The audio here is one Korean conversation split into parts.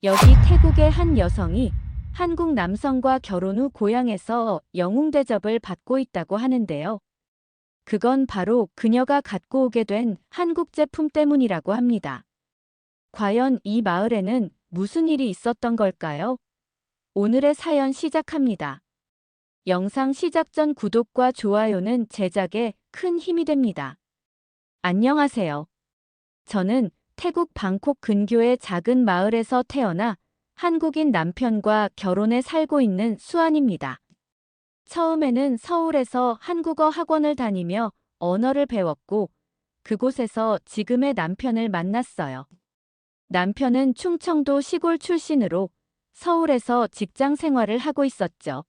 여기 태국의 한 여성이 한국 남성과 결혼 후 고향에서 영웅 대접을 받고 있다고 하는데요. 그건 바로 그녀가 갖고 오게 된 한국 제품 때문이라고 합니다. 과연 이 마을에는 무슨 일이 있었던 걸까요? 오늘의 사연 시작합니다. 영상 시작 전 구독과 좋아요는 제작에 큰 힘이 됩니다. 안녕하세요. 저는 태국 방콕 근교의 작은 마을에서 태어나 한국인 남편과 결혼해 살고 있는 수안입니다. 처음에는 서울에서 한국어 학원을 다니며 언어를 배웠고 그곳에서 지금의 남편을 만났어요. 남편은 충청도 시골 출신으로 서울에서 직장 생활을 하고 있었죠.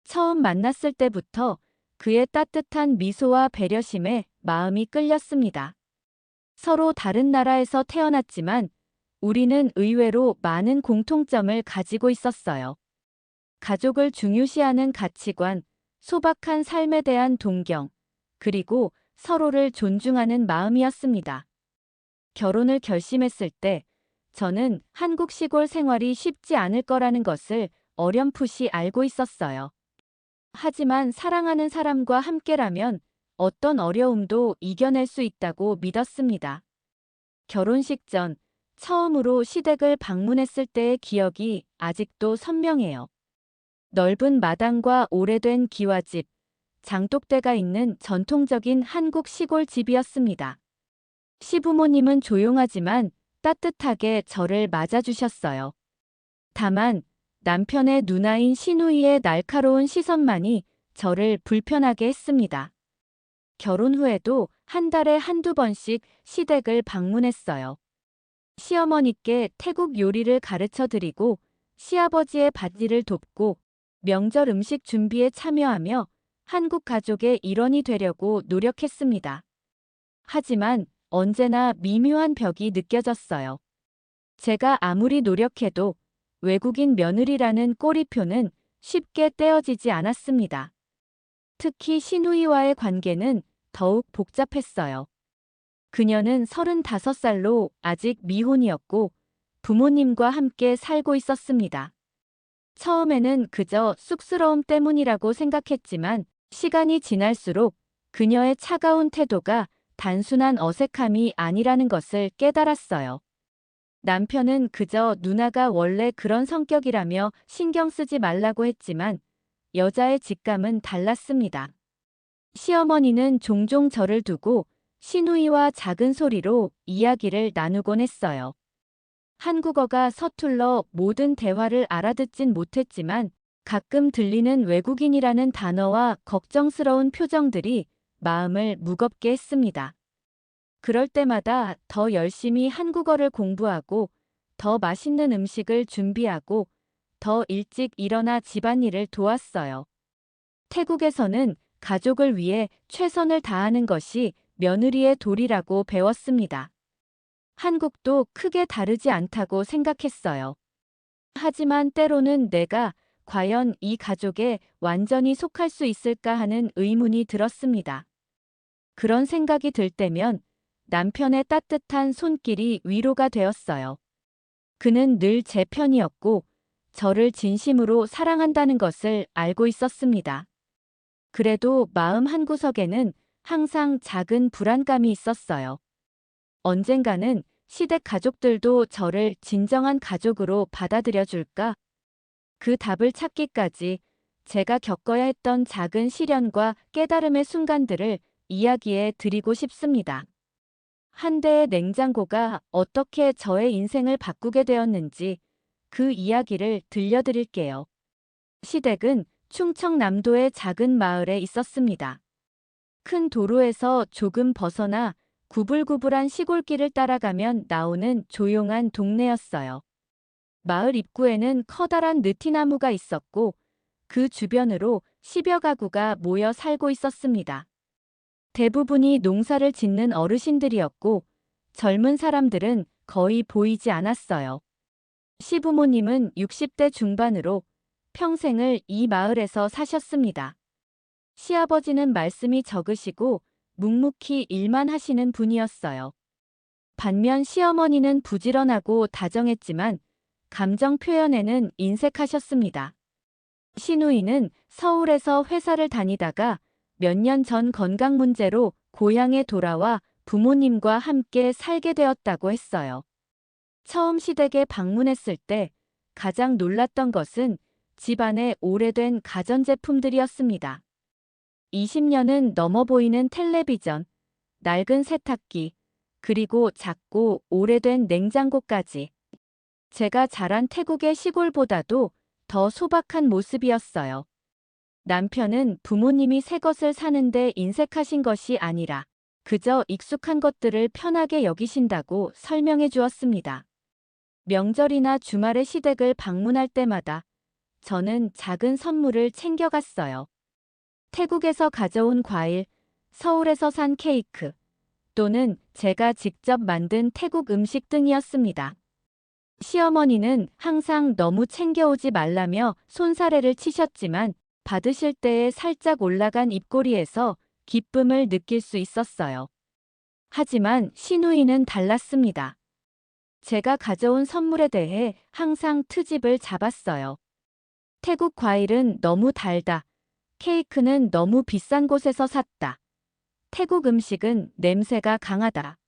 처음 만났을 때부터 그의 따뜻한 미소와 배려심에 마음이 끌렸습니다. 서로 다른 나라에서 태어났지만 우리는 의외로 많은 공통점을 가지고 있었어요. 가족을 중요시하는 가치관, 소박한 삶에 대한 동경, 그리고 서로를 존중하는 마음이었습니다. 결혼을 결심했을 때 저는 한국 시골 생활이 쉽지 않을 거라는 것을 어렴풋이 알고 있었어요. 하지만 사랑하는 사람과 함께라면 어떤 어려움도 이겨낼 수 있다고 믿었습니다. 결혼식 전 처음으로 시댁을 방문했을 때의 기억이 아직도 선명해요. 넓은 마당과 오래된 기와집, 장독대가 있는 전통적인 한국 시골 집이었습니다. 시부모님은 조용하지만 따뜻하게 저를 맞아주셨어요. 다만 남편의 누나인 시누이의 날카로운 시선만이 저를 불편하게 했습니다. 결혼 후에도 한 달에 한두 번씩 시댁을 방문했어요. 시어머니께 태국 요리를 가르쳐 드리고 시아버지의 밭일을 돕고 명절 음식 준비에 참여하며 한국 가족의 일원이 되려고 노력했습니다. 하지만 언제나 미묘한 벽이 느껴졌어요. 제가 아무리 노력해도 외국인 며느리라는 꼬리표는 쉽게 떼어지지 않았습니다. 특히 시누이와의 관계는 더욱 복잡했어요. 그녀는 35살로 아직 미혼이었고 부모님과 함께 살고 있었습니다. 처음에는 그저 쑥스러움 때문이라고 생각했지만 시간이 지날수록 그녀의 차가운 태도가 단순한 어색함이 아니라는 것을 깨달았어요. 남편은 그저 누나가 원래 그런 성격이라며 신경 쓰지 말라고 했지만 여자의 직감은 달랐습니다. 시어머니는 종종 저를 두고 시누이와 작은 소리로 이야기를 나누곤 했어요. 한국어가 서툴러 모든 대화를 알아듣진 못했지만 가끔 들리는 외국인이라는 단어와 걱정스러운 표정들이 마음을 무겁게 했습니다. 그럴 때마다 더 열심히 한국어를 공부하고 더 맛있는 음식을 준비하고 더 일찍 일어나 집안일을 도왔어요. 태국에서는 가족을 위해 최선을 다하는 것이 며느리의 도리라고 배웠습니다. 한국도 크게 다르지 않다고 생각했어요. 하지만 때로는 내가 과연 이 가족에 완전히 속할 수 있을까 하는 의문이 들었습니다. 그런 생각이 들 때면 남편의 따뜻한 손길이 위로가 되었어요. 그는 늘 제 편이었고 저를 진심으로 사랑한다는 것을 알고 있었습니다. 그래도 마음 한구석에는 항상 작은 불안감이 있었어요. 언젠가는 시댁 가족들도 저를 진정한 가족으로 받아들여 줄까? 그 답을 찾기까지 제가 겪어야 했던 작은 시련과 깨달음의 순간들을 이야기해 드리고 싶습니다. 한 대의 냉장고가 어떻게 저의 인생을 바꾸게 되었는지 그 이야기를 들려드릴게요. 시댁은 충청남도의 작은 마을에 있었습니다. 큰 도로에서 조금 벗어나 구불구불한 시골길을 따라가면 나오는 조용한 동네였어요. 마을 입구에는 커다란 느티나무가 있었고 그 주변으로 10여 가구가 모여 살고 있었습니다. 대부분이 농사를 짓는 어르신들이었고 젊은 사람들은 거의 보이지 않았어요. 시부모님은 60대 중반으로 평생을 이 마을에서 사셨습니다. 시아버지는 말씀이 적으시고 묵묵히 일만 하시는 분이었어요. 반면 시어머니는 부지런하고 다정했지만 감정 표현에는 인색하셨습니다. 시누이는 서울에서 회사를 다니다가 몇 년 전 건강 문제로 고향에 돌아와 부모님과 함께 살게 되었다고 했어요. 처음 시댁에 방문했을 때 가장 놀랐던 것은 집안의 오래된 가전제품들이었습니다. 20년은 넘어 보이는 텔레비전, 낡은 세탁기, 그리고 작고 오래된 냉장고까지. 제가 자란 태국의 시골보다도 더 소박한 모습이었어요. 남편은 부모님이 새 것을 사는데 인색하신 것이 아니라 그저 익숙한 것들을 편하게 여기신다고 설명해 주었습니다. 명절이나 주말에 시댁을 방문할 때마다 저는 작은 선물을 챙겨갔어요. 태국에서 가져온 과일, 서울에서 산 케이크, 또는 제가 직접 만든 태국 음식 등이었습니다. 시어머니는 항상 너무 챙겨오지 말라며 손사래를 치셨지만 받으실 때에 살짝 올라간 입꼬리에서 기쁨을 느낄 수 있었어요. 하지만 시누이는 달랐습니다. 제가 가져온 선물에 대해 항상 트집을 잡았어요. 태국 과일은 너무 달다. 케이크는 너무 비싼 곳에서 샀다. 태국 음식은 냄새가 강하다.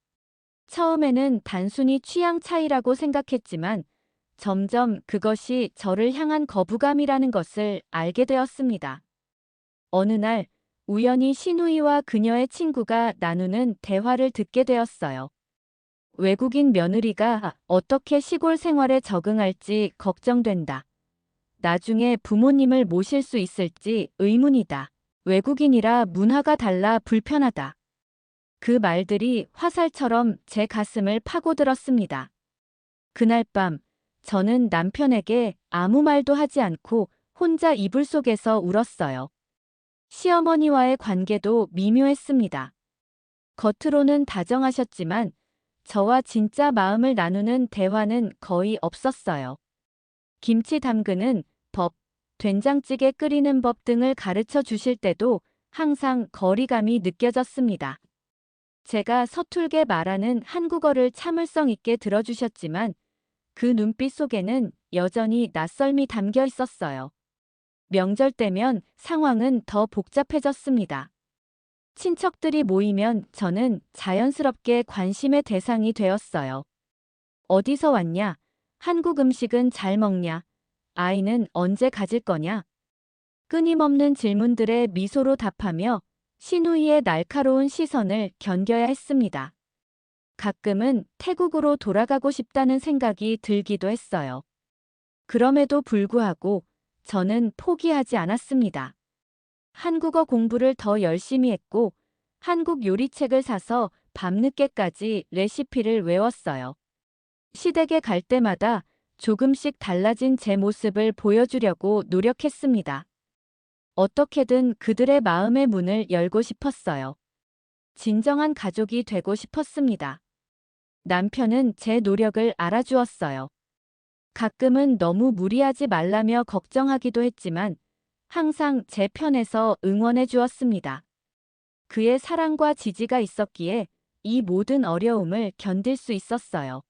처음에는 단순히 취향 차이라고 생각했지만 점점 그것이 저를 향한 거부감이라는 것을 알게 되었습니다. 어느 날 우연히 시누이와 그녀의 친구가 나누는 대화를 듣게 되었어요. 외국인 며느리가 어떻게 시골 생활에 적응할지 걱정된다. 나중에 부모님을 모실 수 있을지 의문이다. 외국인이라 문화가 달라 불편하다. 그 말들이 화살처럼 제 가슴을 파고들었습니다. 그날 밤 저는 남편에게 아무 말도 하지 않고 혼자 이불 속에서 울었어요. 시어머니와의 관계도 미묘했습니다. 겉으로는 다정하셨지만 저와 진짜 마음을 나누는 대화는 거의 없었어요. 김치 담그는 법, 된장찌개 끓이는 법 등을 가르쳐 주실 때도 항상 거리감이 느껴졌습니다. 제가 서툴게 말하는 한국어를 참을성 있게 들어주셨지만 그 눈빛 속에는 여전히 낯설미 담겨 있었어요. 명절 때면 상황은 더 복잡해졌습니다. 친척들이 모이면 저는 자연스럽게 관심의 대상이 되었어요. 어디서 왔냐? 한국 음식은 잘 먹냐? 아이는 언제 가질 거냐? 끊임없는 질문들에 미소로 답하며 시누이의 날카로운 시선을 견뎌야 했습니다. 가끔은 태국으로 돌아가고 싶다는 생각이 들기도 했어요. 그럼에도 불구하고 저는 포기하지 않았습니다. 한국어 공부를 더 열심히 했고 한국 요리책을 사서 밤늦게까지 레시피를 외웠어요. 시댁에 갈 때마다 조금씩 달라진 제 모습을 보여주려고 노력했습니다. 어떻게든 그들의 마음의 문을 열고 싶었어요. 진정한 가족이 되고 싶었습니다. 남편은 제 노력을 알아주었어요. 가끔은 너무 무리하지 말라며 걱정하기도 했지만 항상 제 편에서 응원해 주었습니다. 그의 사랑과 지지가 있었기에 이 모든 어려움을 견딜 수 있었어요.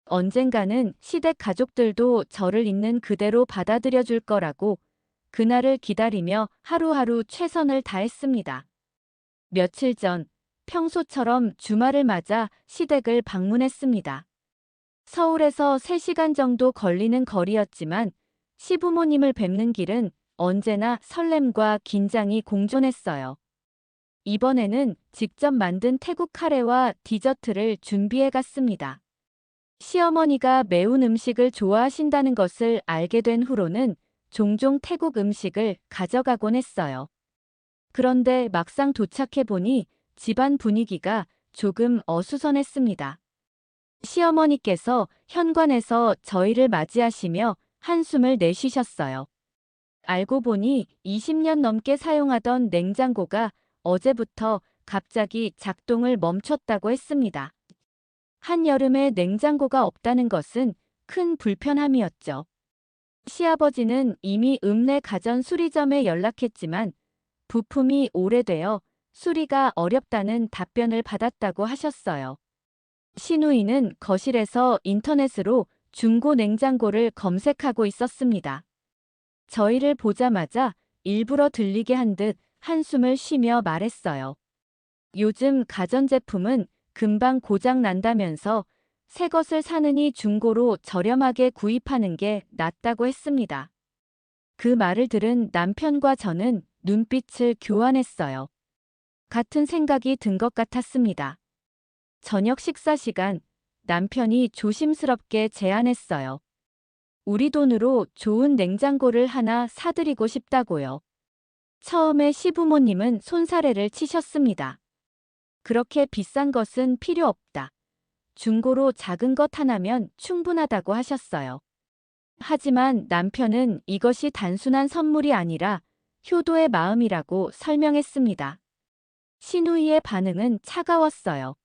언젠가는 시댁 가족들도 저를 있는 그대로 받아들여 줄 거라고 그날을 기다리며 하루하루 최선을 다했습니다. 며칠 전 평소처럼 주말을 맞아 시댁을 방문했습니다. 서울에서 3시간 정도 걸리는 거리였지만 시부모님을 뵙는 길은 언제나 설렘과 긴장이 공존했어요. 이번에는 직접 만든 태국 카레와 디저트를 준비해 갔습니다. 시어머니가 매운 음식을 좋아하신다는 것을 알게 된 후로는 종종 태국 음식을 가져가곤 했어요. 그런데 막상 도착해 보니 집안 분위기가 조금 어수선했습니다. 시어머니께서 현관에서 저희를 맞이하시며 한숨을 내쉬셨어요. 알고 보니 20년 넘게 사용하던 냉장고가 어제부터 갑자기 작동을 멈췄다고 했습니다. 한여름에 냉장고가 없다는 것은 큰 불편함이었죠. 시아버지는 이미 읍내 가전 수리점에 연락했지만 부품이 오래되어 수리가 어렵다는 답변을 받았다고 하셨어요. 시누이는 거실에서 인터넷으로 중고 냉장고를 검색하고 있었습니다. 저희를 보자마자 일부러 들리게 한 듯 한숨을 쉬며 말했어요. 요즘 가전제품은 금방 고장 난다면서 새 것을 사느니 중고로 저렴하게 구입하는 게 낫다고 했습니다. 그 말을 들은 남편과 저는 눈빛을 교환했어요. 같은 생각이 든 것 같았습니다. 저녁 식사 시간, 남편이 조심스럽게 제안했어요. 우리 돈으로 좋은 냉장고를 하나 사드리고 싶다고요. 처음에 시부모님은 손사래를 치셨습니다. 그렇게 비싼 것은 필요 없다. 중고로 작은 것 하나면 충분하다고 하셨어요. 하지만 남편은 이것이 단순한 선물이 아니라 효도의 마음이라고 설명했습니다. 시누이의 반응은 차가웠어요.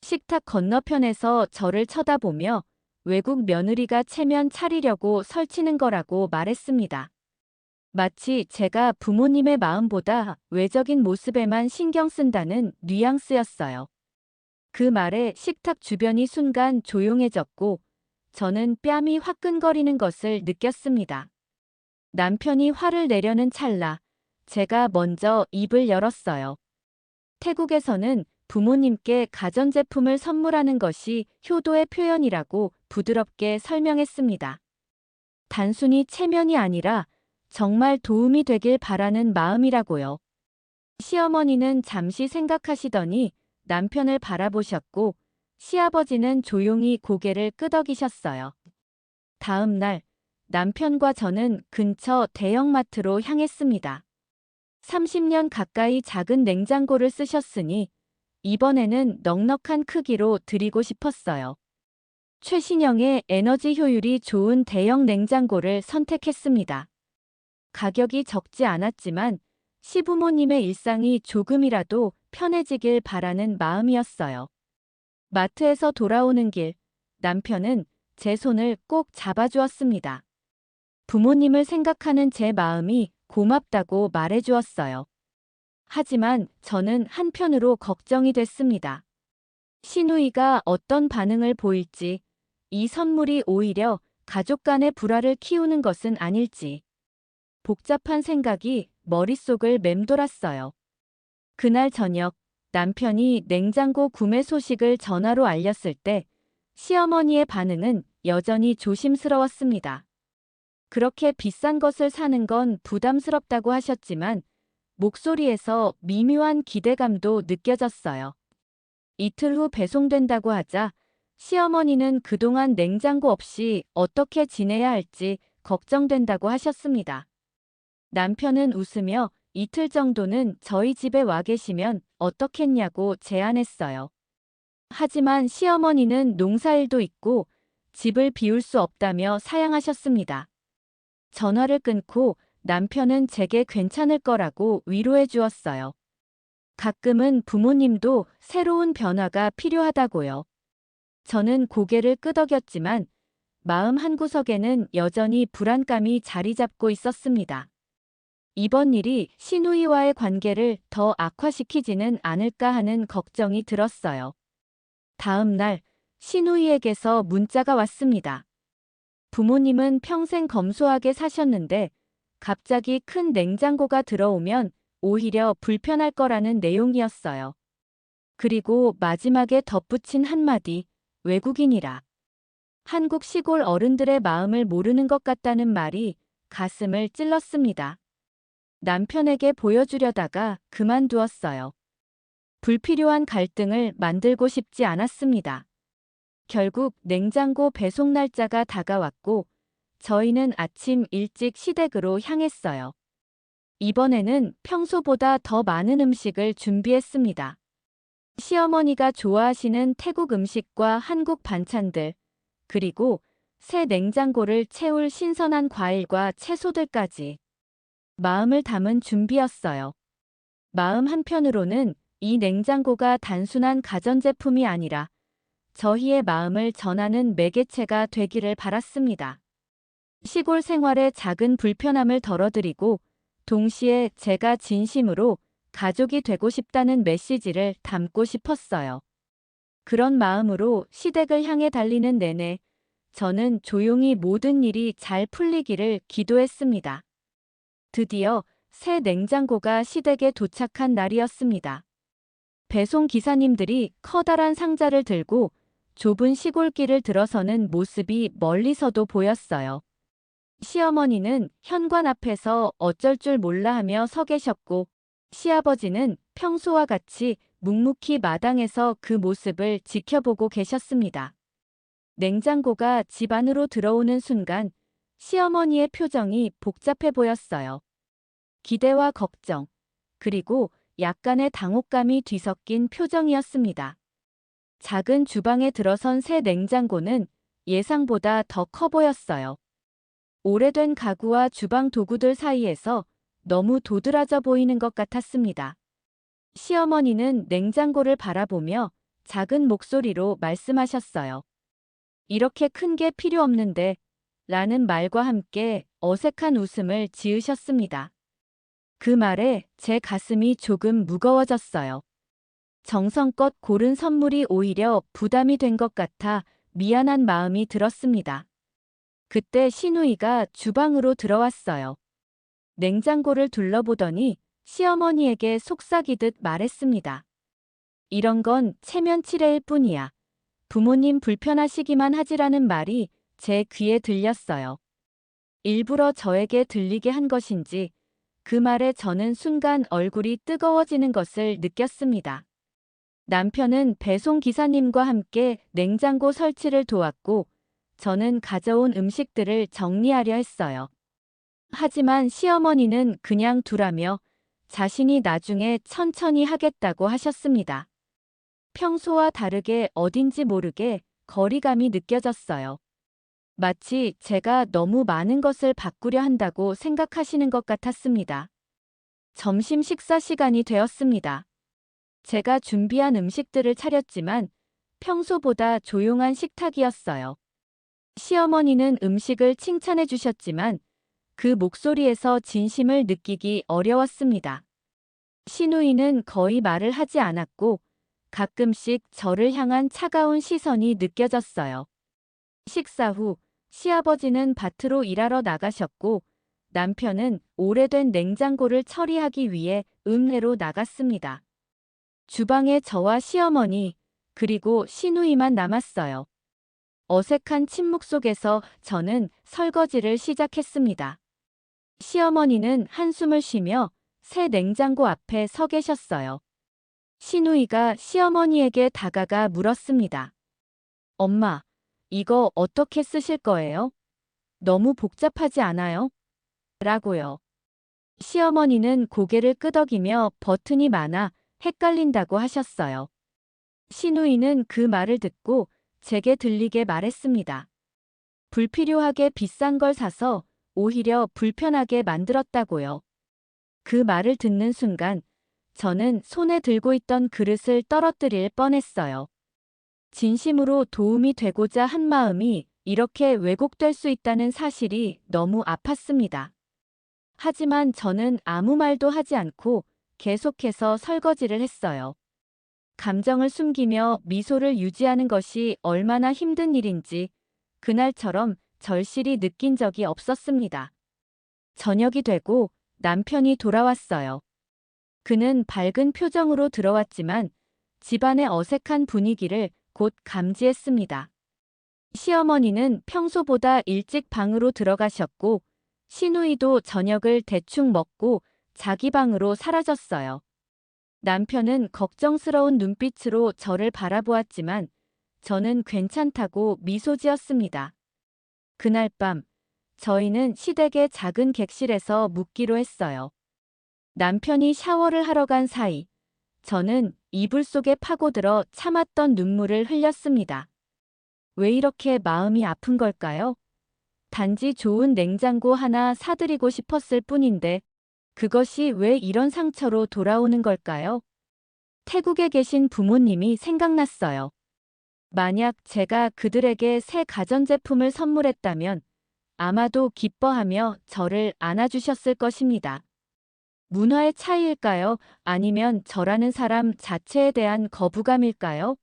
식탁 건너편에서 저를 쳐다보며 외국 며느리가 체면 차리려고 설치는 거라고 말했습니다. 마치 제가 부모님의 마음보다 외적인 모습에만 신경 쓴다는 뉘앙스였어요. 그 말에 식탁 주변이 순간 조용해졌고 저는 뺨이 화끈거리는 것을 느꼈습니다. 남편이 화를 내려는 찰나 제가 먼저 입을 열었어요. 태국에서는 부모님께 가전제품을 선물하는 것이 효도의 표현이라고 부드럽게 설명했습니다. 단순히 체면이 아니라 정말 도움이 되길 바라는 마음이라고요. 시어머니는 잠시 생각하시더니 남편을 바라보셨고 시아버지는 조용히 고개를 끄덕이셨어요. 다음 날 남편과 저는 근처 대형마트로 향했습니다. 30년 가까이 작은 냉장고를 쓰셨으니 이번에는 넉넉한 크기로 드리고 싶었어요. 최신형의 에너지 효율이 좋은 대형 냉장고를 선택했습니다. 가격이 적지 않았지만 시부모님의 일상이 조금이라도 편해지길 바라는 마음이었어요. 마트에서 돌아오는 길, 남편은 제 손을 꼭 잡아주었습니다. 부모님을 생각하는 제 마음이 고맙다고 말해주었어요. 하지만 저는 한편으로 걱정이 됐습니다. 시누이가 어떤 반응을 보일지, 이 선물이 오히려 가족 간의 불화를 키우는 것은 아닐지. 복잡한 생각이 머릿속을 맴돌았어요. 그날 저녁 남편이 냉장고 구매 소식을 전화로 알렸을 때 시어머니의 반응은 여전히 조심스러웠습니다. 그렇게 비싼 것을 사는 건 부담스럽다고 하셨지만 목소리에서 미묘한 기대감도 느껴졌어요. 이틀 후 배송된다고 하자 시어머니는 그동안 냉장고 없이 어떻게 지내야 할지 걱정된다고 하셨습니다. 남편은 웃으며 이틀 정도는 저희 집에 와 계시면 어떻겠냐고 제안했어요. 하지만 시어머니는 농사일도 있고 집을 비울 수 없다며 사양하셨습니다. 전화를 끊고 남편은 제게 괜찮을 거라고 위로해 주었어요. 가끔은 부모님도 새로운 변화가 필요하다고요. 저는 고개를 끄덕였지만 마음 한구석에는 여전히 불안감이 자리 잡고 있었습니다. 이번 일이 시누이와의 관계를 더 악화시키지는 않을까 하는 걱정이 들었어요. 다음 날 시누이에게서 문자가 왔습니다. 부모님은 평생 검소하게 사셨는데 갑자기 큰 냉장고가 들어오면 오히려 불편할 거라는 내용이었어요. 그리고 마지막에 덧붙인 한마디, 외국인이라. 한국 시골 어른들의 마음을 모르는 것 같다는 말이 가슴을 찔렀습니다. 남편에게 보여주려다가 그만두었어요. 불필요한 갈등을 만들고 싶지 않았습니다. 결국 냉장고 배송 날짜가 다가왔고 저희는 아침 일찍 시댁으로 향했어요. 이번에는 평소보다 더 많은 음식을 준비했습니다. 시어머니가 좋아하시는 태국 음식과 한국 반찬들, 그리고 새 냉장고를 채울 신선한 과일과 채소들까지. 마음을 담은 준비였어요. 마음 한편으로는 이 냉장고가 단순한 가전제품이 아니라 저희의 마음을 전하는 매개체가 되기를 바랐습니다. 시골 생활의 작은 불편함을 덜어드리고 동시에 제가 진심으로 가족이 되고 싶다는 메시지를 담고 싶었어요. 그런 마음으로 시댁을 향해 달리는 내내 저는 조용히 모든 일이 잘 풀리기를 기도했습니다. 드디어 새 냉장고가 시댁에 도착한 날이었습니다. 배송 기사님들이 커다란 상자를 들고 좁은 시골길을 들어서는 모습이 멀리서도 보였어요. 시어머니는 현관 앞에서 어쩔 줄 몰라 하며 서 계셨고, 시아버지는 평소와 같이 묵묵히 마당에서 그 모습을 지켜보고 계셨습니다. 냉장고가 집 안으로 들어오는 순간 시어머니의 표정이 복잡해 보였어요. 기대와 걱정, 그리고 약간의 당혹감이 뒤섞인 표정이었습니다. 작은 주방에 들어선 새 냉장고는 예상보다 더 커 보였어요. 오래된 가구와 주방 도구들 사이에서 너무 도드라져 보이는 것 같았습니다. 시어머니는 냉장고를 바라보며 작은 목소리로 말씀하셨어요. 이렇게 큰 게 필요 없는데, 라는 말과 함께 어색한 웃음을 지으셨습니다. 그 말에 제 가슴이 조금 무거워졌어요. 정성껏 고른 선물이 오히려 부담이 된 것 같아 미안한 마음이 들었습니다. 그때 시누이가 주방으로 들어왔어요. 냉장고를 둘러보더니 시어머니에게 속삭이듯 말했습니다. 이런 건 체면 치레일 뿐이야. 부모님 불편하시기만 하지라는 말이 제 귀에 들렸어요. 일부러 저에게 들리게 한 것인지 그 말에 저는 순간 얼굴이 뜨거워지는 것을 느꼈습니다. 남편은 배송 기사님과 함께 냉장고 설치를 도왔고 저는 가져온 음식들을 정리하려 했어요. 하지만 시어머니는 그냥 두라며 자신이 나중에 천천히 하겠다고 하셨습니다. 평소와 다르게 어딘지 모르게 거리감이 느껴졌어요. 마치 제가 너무 많은 것을 바꾸려 한다고 생각하시는 것 같았습니다. 점심 식사 시간이 되었습니다. 제가 준비한 음식들을 차렸지만 평소보다 조용한 식탁이었어요. 시어머니는 음식을 칭찬해 주셨지만 그 목소리에서 진심을 느끼기 어려웠습니다. 시누이는 거의 말을 하지 않았고 가끔씩 저를 향한 차가운 시선이 느껴졌어요. 식사 후 시아버지는 밭으로 일하러 나가셨고 남편은 오래된 냉장고를 처리하기 위해 읍내로 나갔습니다. 주방에 저와 시어머니 그리고 시누이만 남았어요. 어색한 침묵 속에서 저는 설거지를 시작했습니다. 시어머니는 한숨을 쉬며 새 냉장고 앞에 서 계셨어요. 시누이가 시어머니에게 다가가 물었습니다. 엄마, 이거 어떻게 쓰실 거예요? 너무 복잡하지 않아요? 라고요. 시어머니는 고개를 끄덕이며 버튼이 많아 헷갈린다고 하셨어요. 시누이는 그 말을 듣고 제게 들리게 말했습니다. 불필요하게 비싼 걸 사서 오히려 불편하게 만들었다고요. 그 말을 듣는 순간 저는 손에 들고 있던 그릇을 떨어뜨릴 뻔했어요. 진심으로 도움이 되고자 한 마음이 이렇게 왜곡될 수 있다는 사실이 너무 아팠습니다. 하지만 저는 아무 말도 하지 않고 계속해서 설거지를 했어요. 감정을 숨기며 미소를 유지하는 것이 얼마나 힘든 일인지 그날처럼 절실히 느낀 적이 없었습니다. 저녁이 되고 남편이 돌아왔어요. 그는 밝은 표정으로 들어왔지만 집안의 어색한 분위기를 곧 감지했습니다. 시어머니는 평소보다 일찍 방으로 들어가셨고 시누이도 저녁을 대충 먹고 자기 방으로 사라졌어요. 남편은 걱정스러운 눈빛으로 저를 바라보았지만 저는 괜찮다고 미소 지었습니다. 그날 밤 저희는 시댁의 작은 객실에서 묵기로 했어요. 남편이 샤워를 하러 간 사이 저는 이불 속에 파고들어 참았던 눈물을 흘렸습니다. 왜 이렇게 마음이 아픈 걸까요? 단지 좋은 냉장고 하나 사드리고 싶었을 뿐인데 그것이 왜 이런 상처로 돌아오는 걸까요? 태국에 계신 부모님이 생각났어요. 만약 제가 그들에게 새 가전제품을 선물했다면 아마도 기뻐하며 저를 안아주셨을 것입니다. 문화의 차이일까요? 아니면 저라는 사람 자체에 대한 거부감일까요?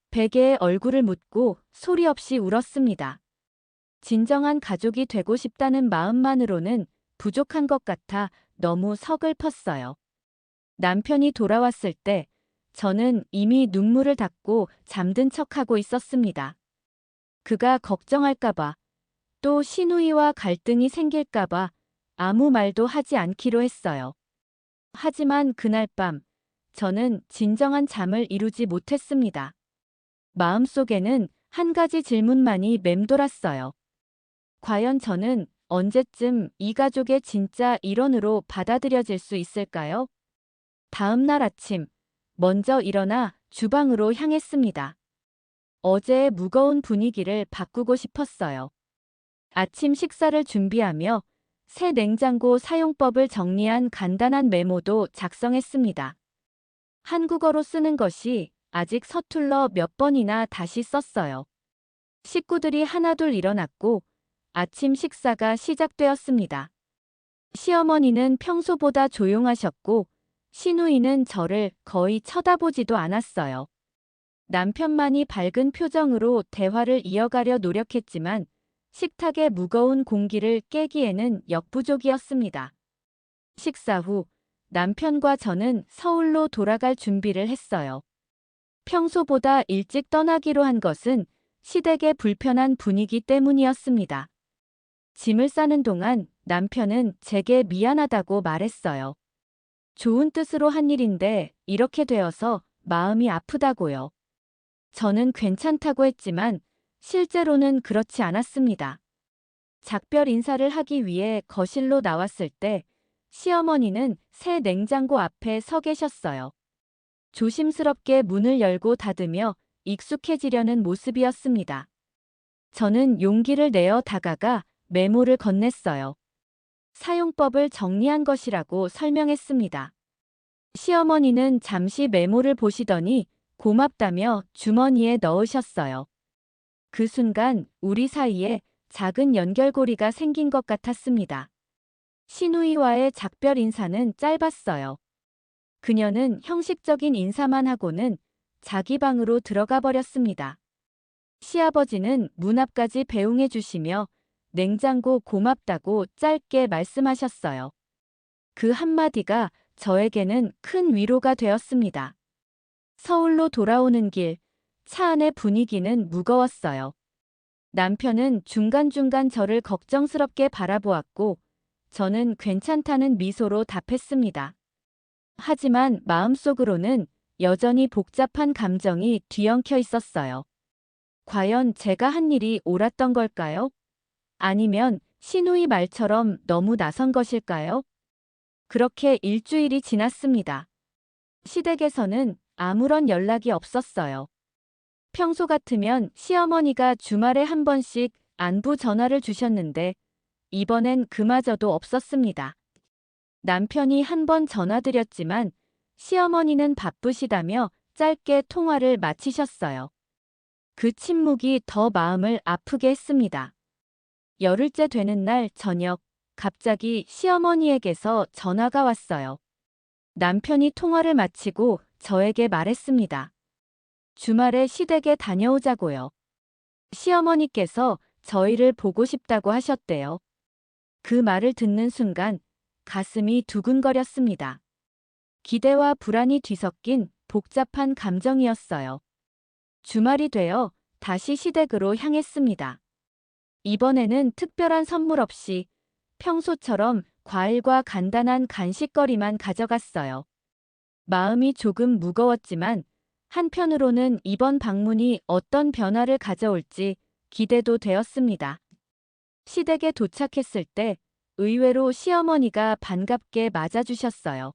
베개에 얼굴을 묻고 소리 없이 울었습니다. 진정한 가족이 되고 싶다는 마음만으로는 부족한 것 같아 너무 서글펐어요. 남편이 돌아왔을 때 저는 이미 눈물을 닦고 잠든 척하고 있었습니다. 그가 걱정할까봐, 또 시누이와 갈등이 생길까봐 아무 말도 하지 않기로 했어요. 하지만 그날 밤, 저는 진정한 잠을 이루지 못했습니다. 마음속에는 한 가지 질문만이 맴돌았어요. 과연 저는 언제쯤 이 가족의 진짜 일원으로 받아들여질 수 있을까요? 다음 날 아침, 먼저 일어나 주방으로 향했습니다. 어제의 무거운 분위기를 바꾸고 싶었어요. 아침 식사를 준비하며 새 냉장고 사용법을 정리한 간단한 메모도 작성했습니다. 한국어로 쓰는 것이 아직 서툴러 몇 번이나 다시 썼어요. 식구들이 하나둘 일어났고 아침 식사가 시작되었습니다. 시어머니는 평소보다 조용하셨고 시누이는 저를 거의 쳐다보지도 않았어요. 남편만이 밝은 표정으로 대화를 이어가려 노력했지만 식탁의 무거운 공기를 깨기에는 역부족이었습니다. 식사 후 남편과 저는 서울로 돌아갈 준비를 했어요. 평소보다 일찍 떠나기로 한 것은 시댁의 불편한 분위기 때문이었습니다. 짐을 싸는 동안 남편은 제게 미안하다고 말했어요. 좋은 뜻으로 한 일인데 이렇게 되어서 마음이 아프다고요. 저는 괜찮다고 했지만 실제로는 그렇지 않았습니다. 작별 인사를 하기 위해 거실로 나왔을 때 시어머니는 새 냉장고 앞에 서 계셨어요. 조심스럽게 문을 열고 닫으며 익숙해지려는 모습이었습니다. 저는 용기를 내어 다가가 메모를 건넸어요. 사용법을 정리한 것이라고 설명했습니다. 시어머니는 잠시 메모를 보시더니 고맙다며 주머니에 넣으셨어요. 그 순간 우리 사이에 작은 연결고리가 생긴 것 같았습니다. 시누이와의 작별 인사는 짧았어요. 그녀는 형식적인 인사만 하고는 자기 방으로 들어가 버렸습니다. 시아버지는 문 앞까지 배웅해 주시며 냉장고 고맙다고 짧게 말씀하셨어요. 그 한마디가 저에게는 큰 위로가 되었습니다. 서울로 돌아오는 길, 차 안의 분위기는 무거웠어요. 남편은 중간중간 저를 걱정스럽게 바라보았고, 저는 괜찮다는 미소로 답했습니다. 하지만 마음속으로는 여전히 복잡한 감정이 뒤엉켜 있었어요. 과연 제가 한 일이 옳았던 걸까요? 아니면 시누이 말처럼 너무 나선 것일까요? 그렇게 일주일이 지났습니다. 시댁에서는 아무런 연락이 없었어요. 평소 같으면 시어머니가 주말에 한 번씩 안부 전화를 주셨는데 이번엔 그마저도 없었습니다. 남편이 한 번 전화드렸지만 시어머니는 바쁘시다며 짧게 통화를 마치셨어요. 그 침묵이 더 마음을 아프게 했습니다. 열흘째 되는 날 저녁, 갑자기 시어머니에게서 전화가 왔어요. 남편이 통화를 마치고 저에게 말했습니다. 주말에 시댁에 다녀오자고요. 시어머니께서 저희를 보고 싶다고 하셨대요. 그 말을 듣는 순간 가슴이 두근거렸습니다. 기대와 불안이 뒤섞인 복잡한 감정이었어요. 주말이 되어 다시 시댁으로 향했습니다. 이번에는 특별한 선물 없이 평소처럼 과일과 간단한 간식거리만 가져갔어요. 마음이 조금 무거웠지만 한편으로는 이번 방문이 어떤 변화를 가져올지 기대도 되었습니다. 시댁에 도착했을 때 의외로 시어머니가 반갑게 맞아주셨어요.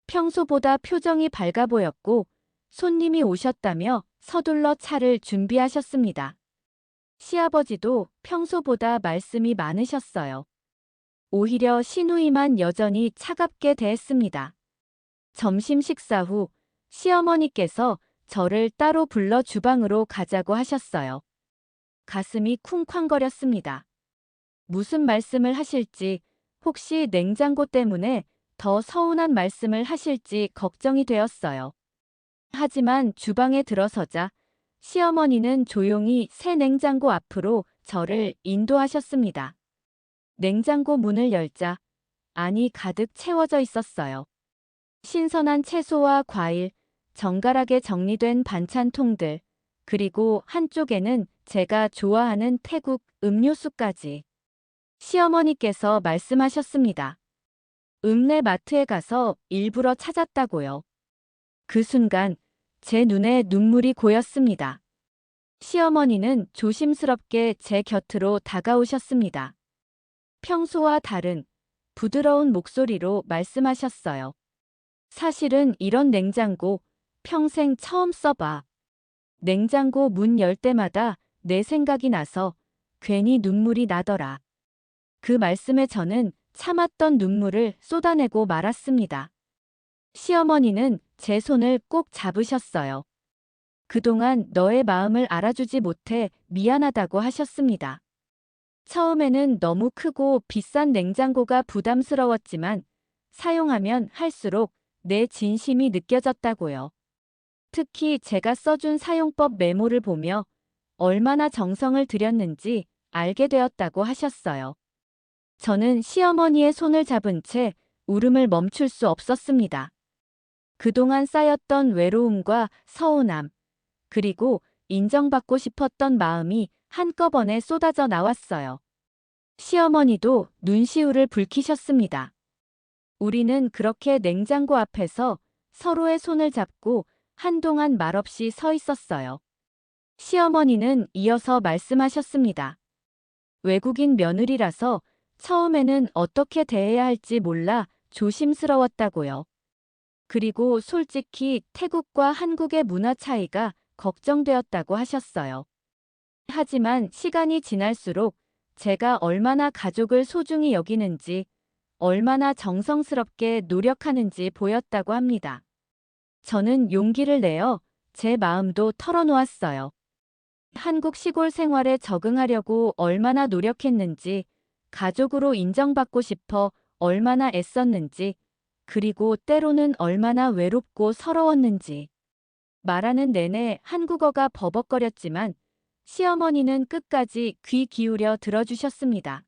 평소보다 표정이 밝아 보였고 손님이 오셨다며 서둘러 차를 준비하셨습니다. 시아버지도 평소보다 말씀이 많으셨어요. 오히려 시누이만 여전히 차갑게 대했습니다. 점심 식사 후 시어머니께서 저를 따로 불러 주방으로 가자고 하셨어요. 가슴이 쿵쾅거렸습니다. 무슨 말씀을 하실지, 혹시 냉장고 때문에 더 서운한 말씀을 하실지 걱정이 되었어요. 하지만 주방에 들어서자 시어머니는 조용히 새 냉장고 앞으로 저를 인도하셨습니다. 냉장고 문을 열자 안이 가득 채워져 있었어요. 신선한 채소와 과일, 정갈하게 정리된 반찬통들, 그리고 한쪽에는 제가 좋아하는 태국 음료수까지. 시어머니께서 말씀하셨습니다. 읍내 마트에 가서 일부러 찾았다고요. 그 순간 제 눈에 눈물이 고였습니다. 시어머니는 조심스럽게 제 곁으로 다가오셨습니다. 평소와 다른 부드러운 목소리로 말씀하셨어요. 사실은 이런 냉장고 평생 처음 써봐. 냉장고 문 열 때마다 내 생각이 나서 괜히 눈물이 나더라. 그 말씀에 저는 참았던 눈물을 쏟아내고 말았습니다. 시어머니는 제 손을 꼭 잡으셨어요. 그동안 너의 마음을 알아주지 못해 미안하다고 하셨습니다. 처음에는 너무 크고 비싼 냉장고가 부담스러웠지만 사용하면 할수록 내 진심이 느껴졌다고요. 특히 제가 써준 사용법 메모를 보며 얼마나 정성을 들였는지 알게 되었다고 하셨어요. 저는 시어머니의 손을 잡은 채 울음을 멈출 수 없었습니다. 그동안 쌓였던 외로움과 서운함, 그리고 인정받고 싶었던 마음이 한꺼번에 쏟아져 나왔어요. 시어머니도 눈시울을 붉히셨습니다. 우리는 그렇게 냉장고 앞에서 서로의 손을 잡고 한동안 말없이 서 있었어요. 시어머니는 이어서 말씀하셨습니다. 외국인 며느리라서 처음에는 어떻게 대해야 할지 몰라 조심스러웠다고요. 그리고 솔직히 태국과 한국의 문화 차이가 걱정되었다고 하셨어요. 하지만 시간이 지날수록 제가 얼마나 가족을 소중히 여기는지, 얼마나 정성스럽게 노력하는지 보였다고 합니다. 저는 용기를 내어 제 마음도 털어놓았어요. 한국 시골 생활에 적응하려고 얼마나 노력했는지, 가족으로 인정받고 싶어 얼마나 애썼는지, 그리고 때로는 얼마나 외롭고 서러웠는지. 말하는 내내 한국어가 버벅거렸지만 시어머니는 끝까지 귀 기울여 들어주셨습니다.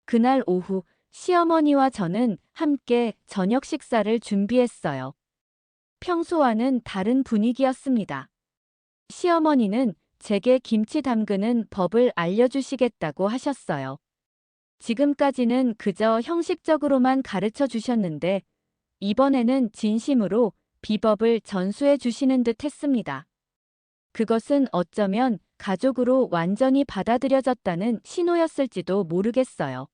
그날 오후 시어머니와 저는 함께 저녁 식사를 준비했어요. 평소와는 다른 분위기였습니다. 시어머니는 제게 김치 담그는 법을 알려주시겠다고 하셨어요. 지금까지는 그저 형식적으로만 가르쳐 주셨는데 이번에는 진심으로 비법을 전수해 주시는 듯 했습니다. 그것은 어쩌면 가족으로 완전히 받아들여졌다는 신호였을지도 모르겠어요.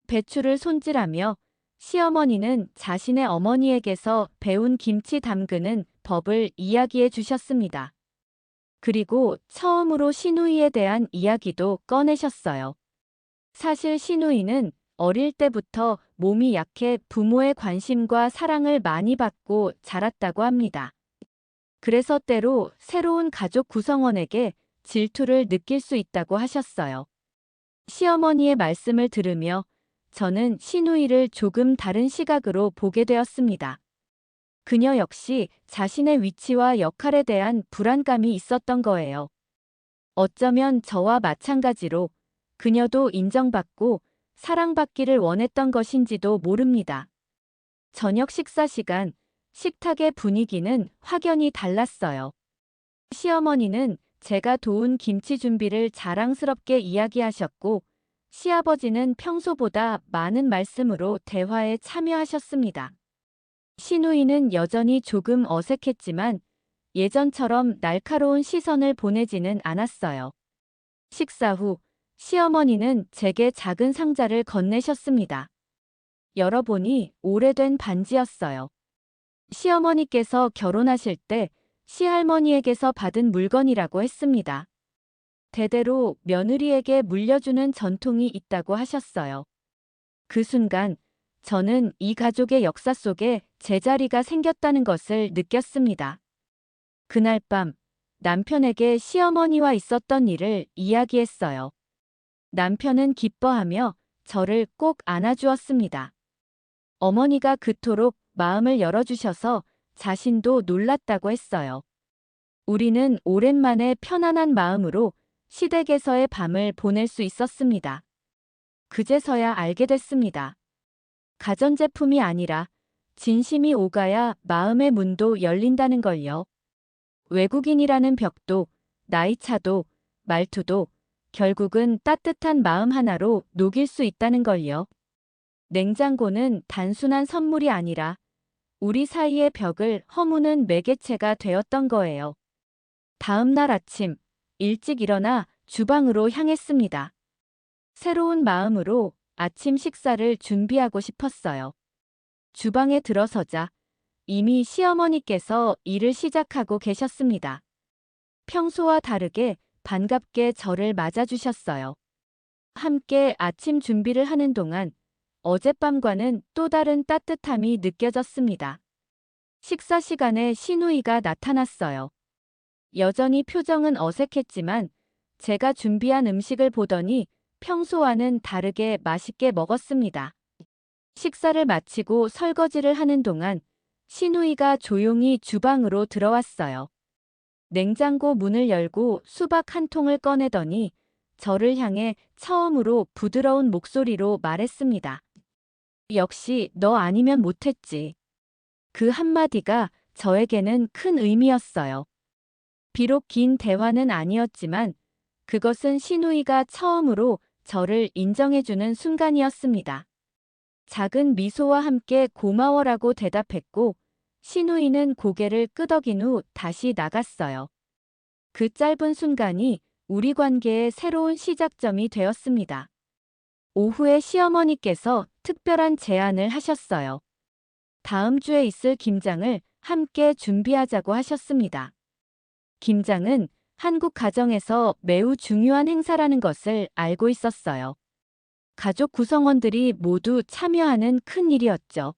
배추를 손질하며 시어머니는 자신의 어머니에게서 배운 김치 담그는 법을 이야기해 주셨습니다. 그리고 처음으로 시누이에 대한 이야기도 꺼내셨어요. 사실 시누이는 어릴 때부터 몸이 약해 부모의 관심과 사랑을 많이 받고 자랐다고 합니다. 그래서 때로 새로운 가족 구성원에게 질투를 느낄 수 있다고 하셨어요. 시어머니의 말씀을 들으며 저는 시누이를 조금 다른 시각으로 보게 되었습니다. 그녀 역시 자신의 위치와 역할에 대한 불안감이 있었던 거예요. 어쩌면 저와 마찬가지로 그녀도 인정받고 사랑받기를 원했던 것인지도 모릅니다. 저녁 식사 시간, 식탁의 분위기는 확연히 달랐어요. 시어머니는 제가 도운 김치 준비를 자랑스럽게 이야기하셨고, 시아버지는 평소보다 많은 말씀으로 대화에 참여하셨습니다. 시누이는 여전히 조금 어색했지만 예전처럼 날카로운 시선을 보내지는 않았어요. 식사 후 시어머니는 제게 작은 상자를 건네셨습니다. 열어보니 오래된 반지였어요. 시어머니께서 결혼하실 때 시할머니에게서 받은 물건이라고 했습니다. 대대로 며느리에게 물려주는 전통이 있다고 하셨어요. 그 순간 저는 이 가족의 역사 속에 제자리가 생겼다는 것을 느꼈습니다. 그날 밤 남편에게 시어머니와 있었던 일을 이야기했어요. 남편은 기뻐하며 저를 꼭 안아주었습니다. 어머니가 그토록 마음을 열어주셔서 자신도 놀랐다고 했어요. 우리는 오랜만에 편안한 마음으로 시댁에서의 밤을 보낼 수 있었습니다. 그제서야 알게 됐습니다. 가전제품이 아니라 진심이 오가야 마음의 문도 열린다는 걸요. 외국인이라는 벽도, 나이차도, 말투도 결국은 따뜻한 마음 하나로 녹일 수 있다는 걸요. 냉장고는 단순한 선물이 아니라 우리 사이의 벽을 허무는 매개체가 되었던 거예요. 다음 날 아침, 일찍 일어나 주방으로 향했습니다. 새로운 마음으로 아침 식사를 준비하고 싶었어요. 주방에 들어서자 이미 시어머니께서 일을 시작하고 계셨습니다. 평소와 다르게 반갑게 저를 맞아주셨어요. 함께 아침 준비를 하는 동안 어젯밤과는 또 다른 따뜻함이 느껴졌습니다. 식사 시간에 시누이가 나타났어요. 여전히 표정은 어색했지만 제가 준비한 음식을 보더니 평소와는 다르게 맛있게 먹었습니다. 식사를 마치고 설거지를 하는 동안 시누이가 조용히 주방으로 들어왔어요. 냉장고 문을 열고 수박 한 통을 꺼내더니 저를 향해 처음으로 부드러운 목소리로 말했습니다. 역시 너 아니면 못했지. 그 한마디가 저에게는 큰 의미였어요. 비록 긴 대화는 아니었지만 그것은 시누이가 처음으로 저를 인정해주는 순간이었습니다. 작은 미소와 함께 고마워라고 대답했고 시누이는 고개를 끄덕인 후 다시 나갔어요. 그 짧은 순간이 우리 관계의 새로운 시작점이 되었습니다. 오후에 시어머니께서 특별한 제안을 하셨어요. 다음 주에 있을 김장을 함께 준비하자고 하셨습니다. 김장은 한국 가정에서 매우 중요한 행사라는 것을 알고 있었어요. 가족 구성원들이 모두 참여하는 큰 일이었죠.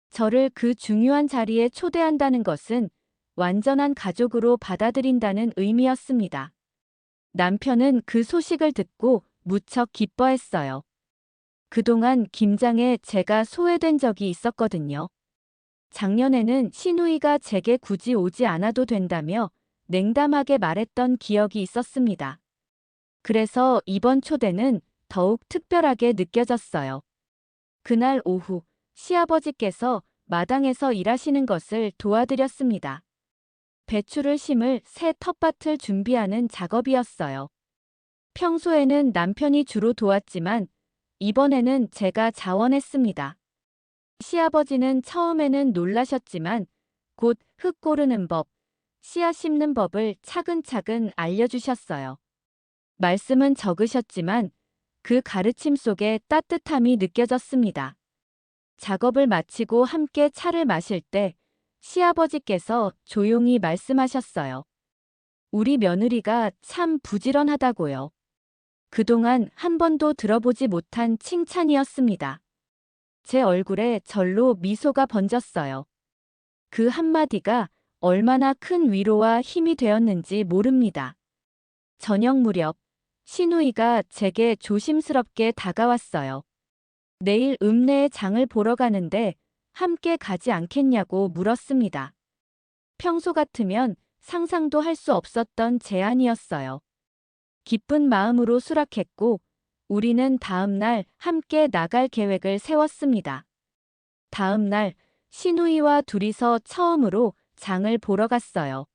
저를 그 중요한 자리에 초대한다는 것은 완전한 가족으로 받아들인다는 의미였습니다. 남편은 그 소식을 듣고 무척 기뻐했어요. 그동안 김장에 제가 소외된 적이 있었거든요. 작년에는 시누이가 제게 굳이 오지 않아도 된다며 냉담하게 말했던 기억이 있었습니다. 그래서 이번 초대는 더욱 특별하게 느껴졌어요. 그날 오후 시아버지께서 마당에서 일하시는 것을 도와드렸습니다. 배추를 심을 새 텃밭을 준비하는 작업이었어요. 평소에는 남편이 주로 도왔지만 이번에는 제가 자원했습니다. 시아버지는 처음에는 놀라셨지만 곧 흙 고르는 법, 씨앗 심는 법을 차근차근 알려주셨어요. 말씀은 적으셨지만 그 가르침 속에 따뜻함이 느껴졌습니다. 작업을 마치고 함께 차를 마실 때 시아버지께서 조용히 말씀하셨어요. 우리 며느리가 참 부지런하다고요. 그동안 한 번도 들어보지 못한 칭찬이었습니다. 제 얼굴에 절로 미소가 번졌어요. 그 한마디가 얼마나 큰 위로와 힘이 되었는지 모릅니다. 저녁 무렵 시누이가 제게 조심스럽게 다가왔어요. 내일 읍내에 장을 보러 가는데 함께 가지 않겠냐고 물었습니다. 평소 같으면 상상도 할 수 없었던 제안이었어요. 기쁜 마음으로 수락했고 우리는 다음 날 함께 나갈 계획을 세웠습니다. 다음 날 시누이와 둘이서 처음으로 장을 보러 갔어요.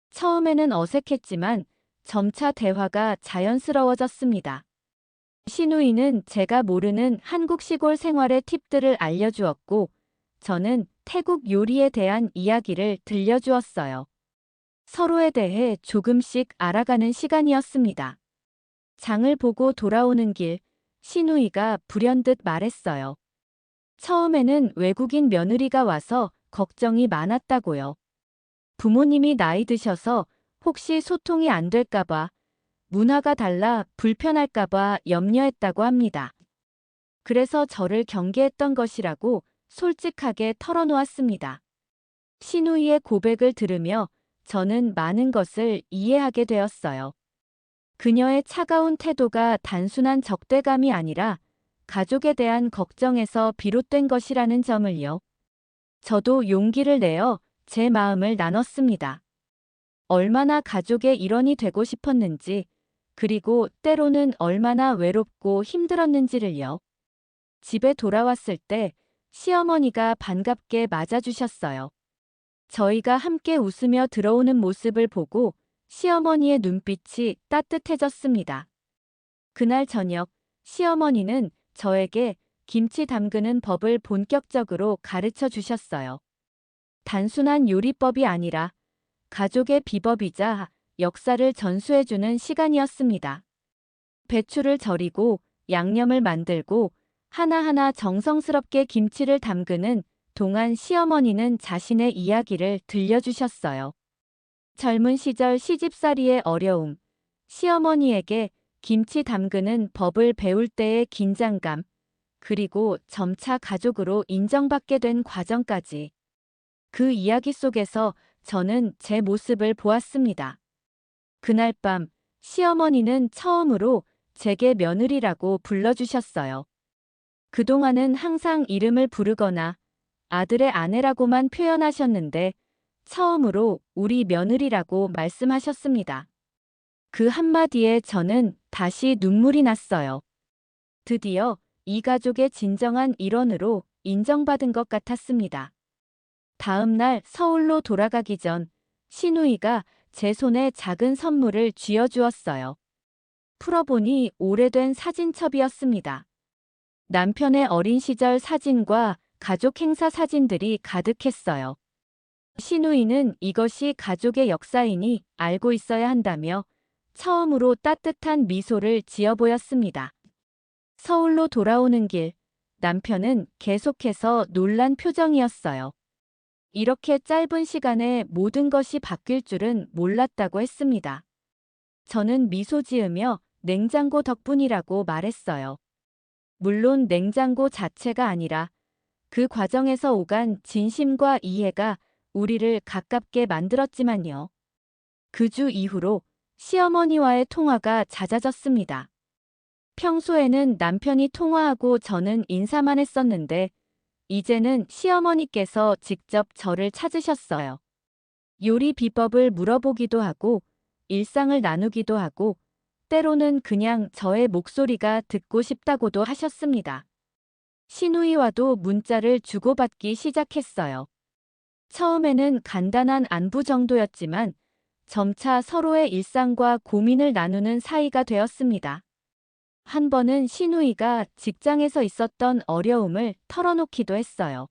처음에는 어색했지만 점차 대화가 자연스러워졌습니다. 시누이는 제가 모르는 한국 시골 생활의 팁들을 알려주었고 저는 태국 요리에 대한 이야기를 들려주었어요. 서로에 대해 조금씩 알아가는 시간이었습니다. 장을 보고 돌아오는 길, 시누이가 불현듯 말했어요. 처음에는 외국인 며느리가 와서 걱정이 많았다고요. 부모님이 나이 드셔서 혹시 소통이 안 될까봐, 문화가 달라 불편할까봐 염려했다고 합니다. 그래서 저를 경계했던 것이라고 솔직하게 털어놓았습니다. 시누이의 고백을 들으며 저는 많은 것을 이해하게 되었어요. 그녀의 차가운 태도가 단순한 적대감이 아니라 가족에 대한 걱정에서 비롯된 것이라는 점을요. 저도 용기를 내어 제 마음을 나눴습니다. 얼마나 가족의 일원이 되고 싶었는지, 그리고 때로는 얼마나 외롭고 힘들었는지를요. 집에 돌아왔을 때 시어머니가 반갑게 맞아주셨어요. 저희가 함께 웃으며 들어오는 모습을 보고 시어머니의 눈빛이 따뜻해졌습니다. 그날 저녁, 시어머니는 저에게 김치 담그는 법을 본격적으로 가르쳐 주셨어요. 단순한 요리법이 아니라 가족의 비법이자 역사를 전수해주는 시간이었습니다. 배추를 절이고 양념을 만들고 하나하나 정성스럽게 김치를 담그는 동안 시어머니는 자신의 이야기를 들려주셨어요. 젊은 시절 시집살이의 어려움, 시어머니에게 김치 담그는 법을 배울 때의 긴장감, 그리고 점차 가족으로 인정받게 된 과정까지. 그 이야기 속에서 저는 제 모습을 보았습니다. 그날 밤 시어머니는 처음으로 제게 며느리라고 불러주셨어요. 그동안은 항상 이름을 부르거나 아들의 아내라고만 표현하셨는데 처음으로 우리 며느리라고 말씀하셨습니다. 그 한마디에 저는 다시 눈물이 났어요. 드디어 이 가족의 진정한 일원으로 인정받은 것 같았습니다. 다음 날 서울로 돌아가기 전 시누이가 제 손에 작은 선물을 쥐어주었어요. 풀어보니 오래된 사진첩이었습니다. 남편의 어린 시절 사진과 가족 행사 사진들이 가득했어요. 시누이는 이것이 가족의 역사이니 알고 있어야 한다며 처음으로 따뜻한 미소를 지어 보였습니다. 서울로 돌아오는 길, 남편은 계속해서 놀란 표정이었어요. 이렇게 짧은 시간에 모든 것이 바뀔 줄은 몰랐다고 했습니다. 저는 미소 지으며 냉장고 덕분이라고 말했어요. 물론 냉장고 자체가 아니라 그 과정에서 오간 진심과 이해가 우리를 가깝게 만들었지만요. 그 주 이후로 시어머니와의 통화가 잦아졌습니다. 평소에는 남편이 통화하고 저는 인사만 했었는데 이제는 시어머니께서 직접 저를 찾으셨어요. 요리 비법을 물어보기도 하고 일상을 나누기도 하고 때로는 그냥 저의 목소리가 듣고 싶다고도 하셨습니다. 시누이와도 문자를 주고받기 시작했어요. 처음에는 간단한 안부 정도였지만 점차 서로의 일상과 고민을 나누는 사이가 되었습니다. 한 번은 시누이가 직장에서 있었던 어려움을 털어놓기도 했어요.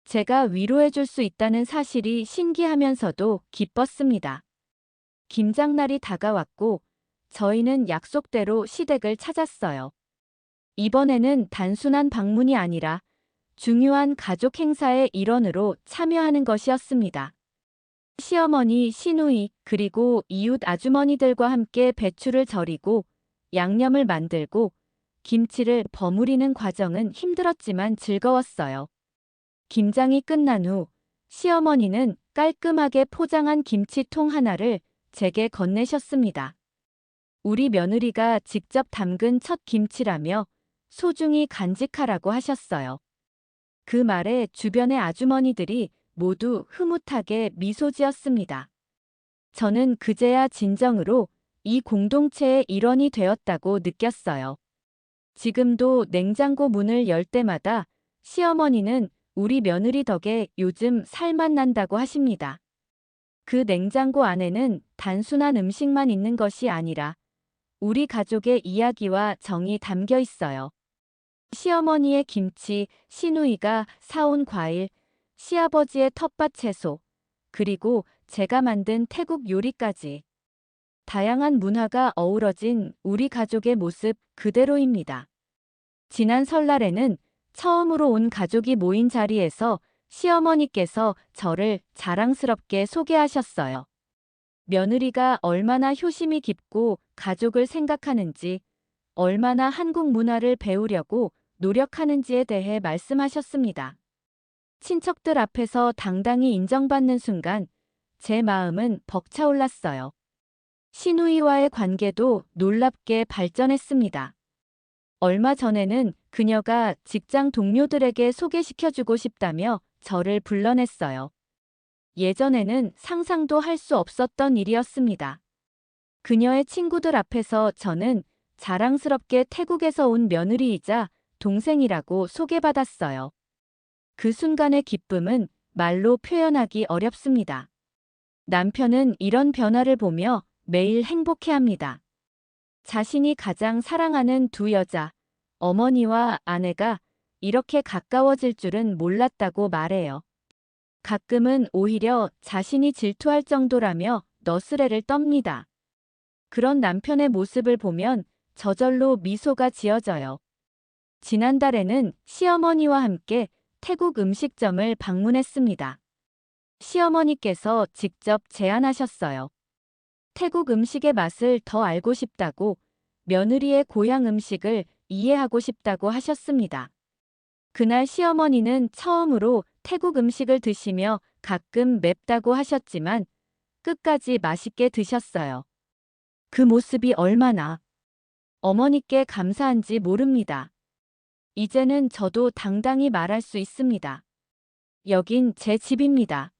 제가 위로해줄 수 있다는 사실이 신기하면서도 기뻤습니다. 김장날이 다가왔고 저희는 약속대로 시댁을 찾았어요. 이번에는 단순한 방문이 아니라 중요한 가족 행사의 일원으로 참여하는 것이었습니다. 시어머니, 시누이, 그리고 이웃 아주머니들과 함께 배추를 절이고 양념을 만들고 김치를 버무리는 과정은 힘들었지만 즐거웠어요. 김장이 끝난 후 시어머니는 깔끔하게 포장한 김치통 하나를 제게 건네셨습니다. 우리 며느리가 직접 담근 첫 김치라며 소중히 간직하라고 하셨어요. 그 말에 주변의 아주머니들이 모두 흐뭇하게 미소 지었습니다. 저는 그제야 진정으로 이 공동체의 일원이 되었다고 느꼈어요. 지금도 냉장고 문을 열 때마다 시어머니는 우리 며느리 덕에 요즘 살맛 난다고 하십니다. 그 냉장고 안에는 단순한 음식만 있는 것이 아니라 우리 가족의 이야기와 정이 담겨 있어요. 시어머니의 김치, 시누이가 사온 과일, 시아버지의 텃밭 채소, 그리고 제가 만든 태국 요리까지. 다양한 문화가 어우러진 우리 가족의 모습 그대로입니다. 지난 설날에는 처음으로 온 가족이 모인 자리에서 시어머니께서 저를 자랑스럽게 소개하셨어요. 며느리가 얼마나 효심이 깊고 가족을 생각하는지, 얼마나 한국 문화를 배우려고 노력하는지에 대해 말씀하셨습니다. 친척들 앞에서 당당히 인정받는 순간 제 마음은 벅차올랐어요. 시누이와의 관계도 놀랍게 발전했습니다. 얼마 전에는 그녀가 직장 동료들에게 소개시켜주고 싶다며 저를 불러냈어요. 예전에는 상상도 할 수 없었던 일이었습니다. 그녀의 친구들 앞에서 저는 자랑스럽게 태국에서 온 며느리이자 동생이라고 소개받았어요. 그 순간의 기쁨은 말로 표현하기 어렵습니다. 남편은 이런 변화를 보며 매일 행복해합니다. 자신이 가장 사랑하는 두 여자, 어머니와 아내가 이렇게 가까워질 줄은 몰랐다고 말해요. 가끔은 오히려 자신이 질투할 정도라며 너스레를 떱니다. 그런 남편의 모습을 보면 저절로 미소가 지어져요. 지난달에는 시어머니와 함께 태국 음식점을 방문했습니다. 시어머니께서 직접 제안하셨어요. 태국 음식의 맛을 더 알고 싶다고, 며느리의 고향 음식을 이해하고 싶다고 하셨습니다. 그날 시어머니는 처음으로 태국 음식을 드시며 가끔 맵다고 하셨지만 끝까지 맛있게 드셨어요. 그 모습이 얼마나 어머니께 감사한지 모릅니다. 이제는 저도 당당히 말할 수 있습니다. 여긴 제 집입니다.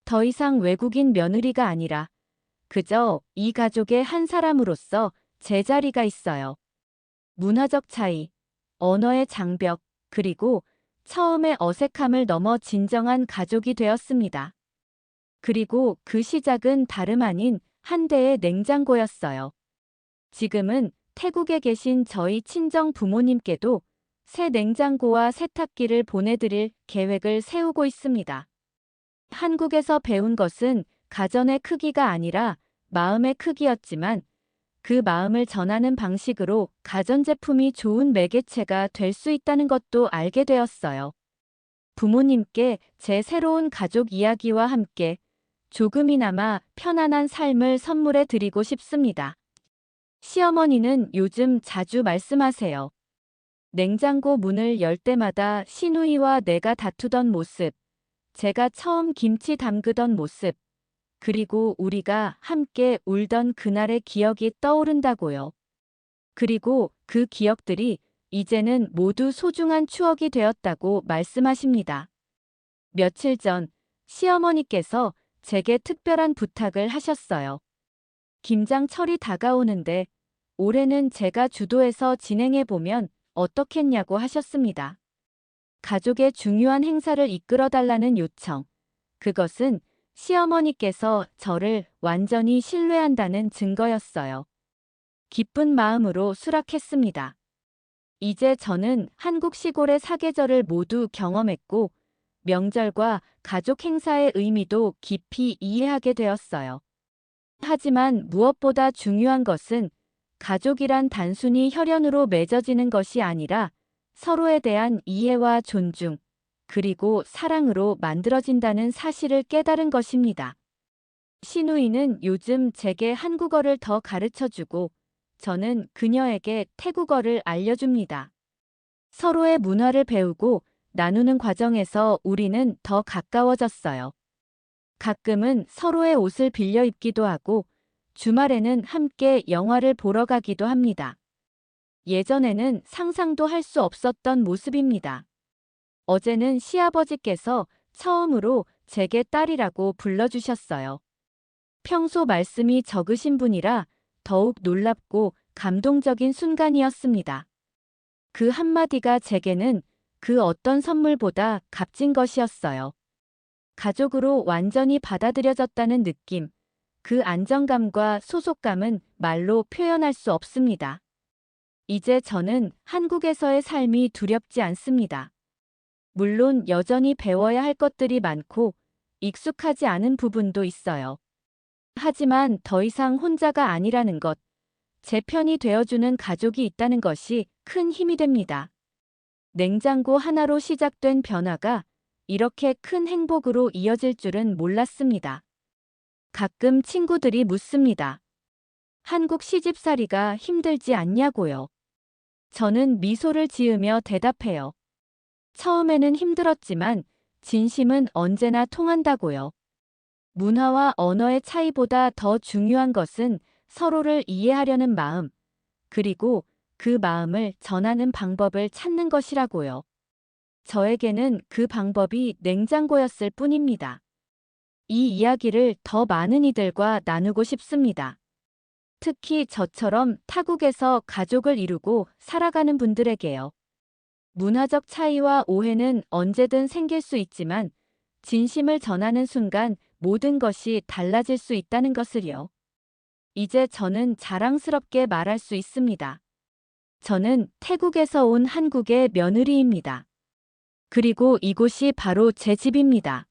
더 이상 외국인 며느리가 아니라 그저 이 가족의 한 사람으로서 제 자리가 있어요. 문화적 차이, 언어의 장벽, 그리고 처음의 어색함을 넘어 진정한 가족이 되었습니다. 그리고 그 시작은 다름 아닌 한 대의 냉장고였어요. 지금은 태국에 계신 저희 친정 부모님께도 새 냉장고와 세탁기를 보내드릴 계획을 세우고 있습니다. 한국에서 배운 것은 가전의 크기가 아니라 마음의 크기였지만 그 마음을 전하는 방식으로 가전제품이 좋은 매개체가 될 수 있다는 것도 알게 되었어요. 부모님께 제 새로운 가족 이야기와 함께 조금이나마 편안한 삶을 선물해 드리고 싶습니다. 시어머니는 요즘 자주 말씀하세요. 냉장고 문을 열 때마다 시누이와 내가 다투던 모습, 제가 처음 김치 담그던 모습, 그리고 우리가 함께 울던 그날의 기억이 떠오른다고요. 그리고 그 기억들이 이제는 모두 소중한 추억이 되었다고 말씀하십니다. 며칠 전 시어머니께서 제게 특별한 부탁을 하셨어요. 김장철이 다가오는데 올해는 제가 주도해서 진행해보면 어떻겠냐고 하셨습니다. 가족의 중요한 행사를 이끌어달라는 요청. 그것은 시어머니께서 저를 완전히 신뢰한다는 증거였어요. 기쁜 마음으로 수락했습니다. 이제 저는 한국 시골의 사계절을 모두 경험했고 명절과 가족 행사의 의미도 깊이 이해하게 되었어요. 하지만 무엇보다 중요한 것은 가족이란 단순히 혈연으로 맺어지는 것이 아니라 서로에 대한 이해와 존중, 그리고 사랑으로 만들어진다는 사실을 깨달은 것입니다. 시누이는 요즘 제게 한국어를 더 가르쳐주고 저는 그녀에게 태국어를 알려줍니다. 서로의 문화를 배우고 나누는 과정에서 우리는 더 가까워졌어요. 가끔은 서로의 옷을 빌려 입기도 하고 주말에는 함께 영화를 보러 가기도 합니다. 예전에는 상상도 할 수 없었던 모습입니다. 어제는 시아버지께서 처음으로 제게 딸이라고 불러주셨어요. 평소 말씀이 적으신 분이라 더욱 놀랍고 감동적인 순간이었습니다. 그 한마디가 제게는 그 어떤 선물보다 값진 것이었어요. 가족으로 완전히 받아들여졌다는 느낌, 그 안정감과 소속감은 말로 표현할 수 없습니다. 이제 저는 한국에서의 삶이 두렵지 않습니다. 물론 여전히 배워야 할 것들이 많고 익숙하지 않은 부분도 있어요. 하지만 더 이상 혼자가 아니라는 것, 제 편이 되어주는 가족이 있다는 것이 큰 힘이 됩니다. 냉장고 하나로 시작된 변화가 이렇게 큰 행복으로 이어질 줄은 몰랐습니다. 가끔 친구들이 묻습니다. 한국 시집살이가 힘들지 않냐고요. 저는 미소를 지으며 대답해요. 처음에는 힘들었지만 진심은 언제나 통한다고요. 문화와 언어의 차이보다 더 중요한 것은 서로를 이해하려는 마음, 그리고 그 마음을 전하는 방법을 찾는 것이라고요. 저에게는 그 방법이 냉장고였을 뿐입니다. 이 이야기를 더 많은 이들과 나누고 싶습니다. 특히 저처럼 타국에서 가족을 이루고 살아가는 분들에게요. 문화적 차이와 오해는 언제든 생길 수 있지만 진심을 전하는 순간 모든 것이 달라질 수 있다는 것을요. 이제 저는 자랑스럽게 말할 수 있습니다. 저는 태국에서 온 한국의 며느리입니다. 그리고 이곳이 바로 제 집입니다.